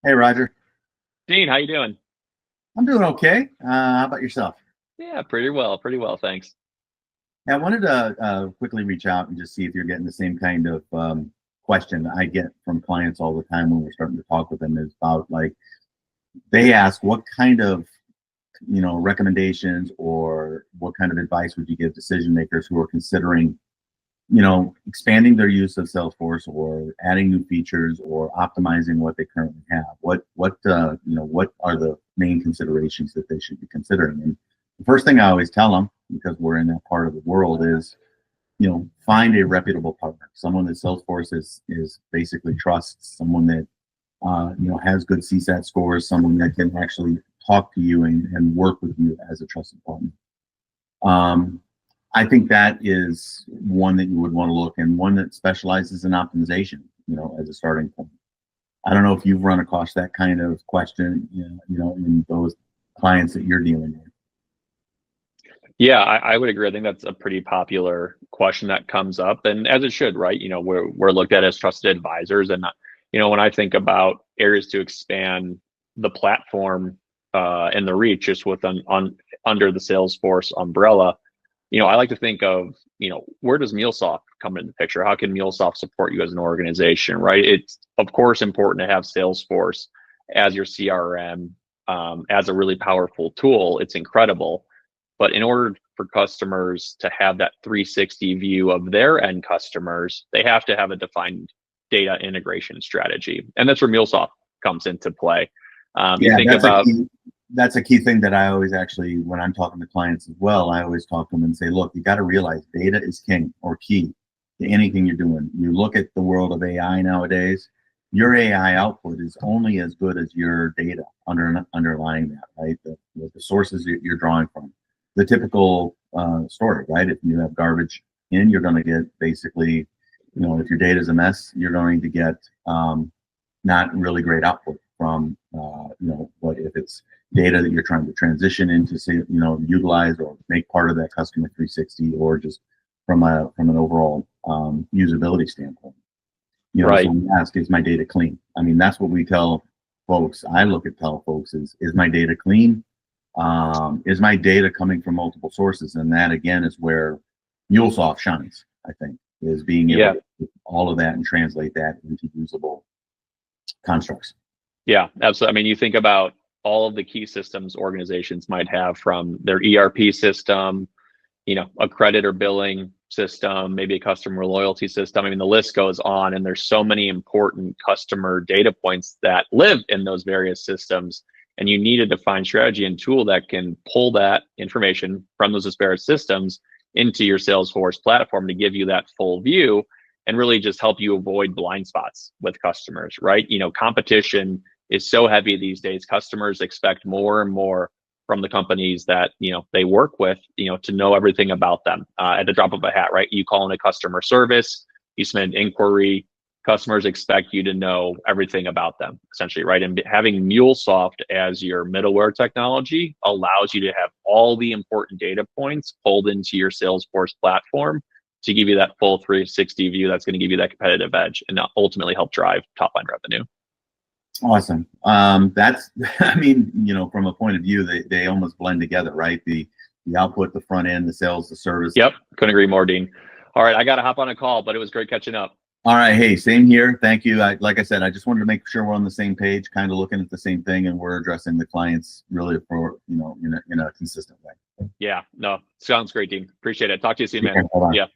Hey, Roger. Dean, how you doing? I'm doing okay. How about yourself? Yeah, pretty well, thanks. Yeah, I wanted to quickly reach out and just see if you're getting the same kind of question I get from clients all the time when we're starting to talk with them is about like they ask what kind of recommendations or what kind of advice would you give decision makers who are considering expanding their use of Salesforce or adding new features or optimizing what they currently have. What are the main considerations that they should be considering? And the first thing I always tell them, because we're in that part of the world, is find a reputable partner, someone that Salesforce is basically trusts, someone that has good CSAT scores, someone that can actually talk to you and work with you as a trusted partner. Um, I think that is one that you would want to look, and one that specializes in optimization, as a starting point. I don't know if you've run across that kind of question, in those clients that you're dealing with. Yeah, I would agree. I think that's a pretty popular question that comes up, and as it should, right? We're looked at as trusted advisors, and when I think about areas to expand the platform and the reach just on under the Salesforce umbrella, I like to think of, where does MuleSoft come into the picture? How can MuleSoft support you as an organization, right? It's of course important to have Salesforce as your CRM, as a really powerful tool. It's incredible. But in order for customers to have that 360 view of their end customers, they have to have a defined data integration strategy. And that's where MuleSoft comes into play. You Yeah, think about, that's a key thing that I always actually, when I'm talking to clients as well, I always talk to them and say, look, you got to realize data is king or key to anything you're doing. You look at the world of AI nowadays, your AI output is only as good as your data underlying that, right? The sources you're drawing from. The typical story, right? If you have garbage in, you're going to get basically, if your data is a mess, you're going to get not really great output from, what if it's data that you're trying to transition into, say, utilize or make part of that customer 360, or just from an overall usability standpoint. So right. we ask, is my data clean? I mean, that's what we tell folks. Tell folks is my data clean? Is my data coming from multiple sources? And that again is where MuleSoft shines, I think, is being able Yeah. to do all of that and translate that into usable constructs. Yeah, absolutely. I mean, you think about all of the key systems organizations might have, from their ERP system, a credit or billing system, maybe a customer loyalty system. I mean, the list goes on, and there's so many important customer data points that live in those various systems. And you need a defined strategy and tool that can pull that information from those disparate systems into your Salesforce platform to give you that full view and really just help you avoid blind spots with customers, right? Competition is so heavy these days. Customers expect more and more from the companies that they work with, to know everything about them at the drop of a hat, right? You call in a customer service, you submit an inquiry, customers expect you to know everything about them, essentially, right? And having MuleSoft as your middleware technology allows you to have all the important data points pulled into your Salesforce platform to give you that full 360 view that's going to give you that competitive edge and ultimately help drive top line revenue. Awesome. That's, I mean, from a point of view, they almost blend together, right? The output, the front end, the sales, the service. Yep, couldn't agree more, Dean. All right, I got to hop on a call, but it was great catching up. All right. Hey, same here. Thank you. Like I said, I just wanted to make sure we're on the same page, kind of looking at the same thing, and we're addressing the clients really for, in a consistent way. Yeah, no, sounds great, Dean. Appreciate it. Talk to you soon, Take man. care. Bye-bye. Yeah.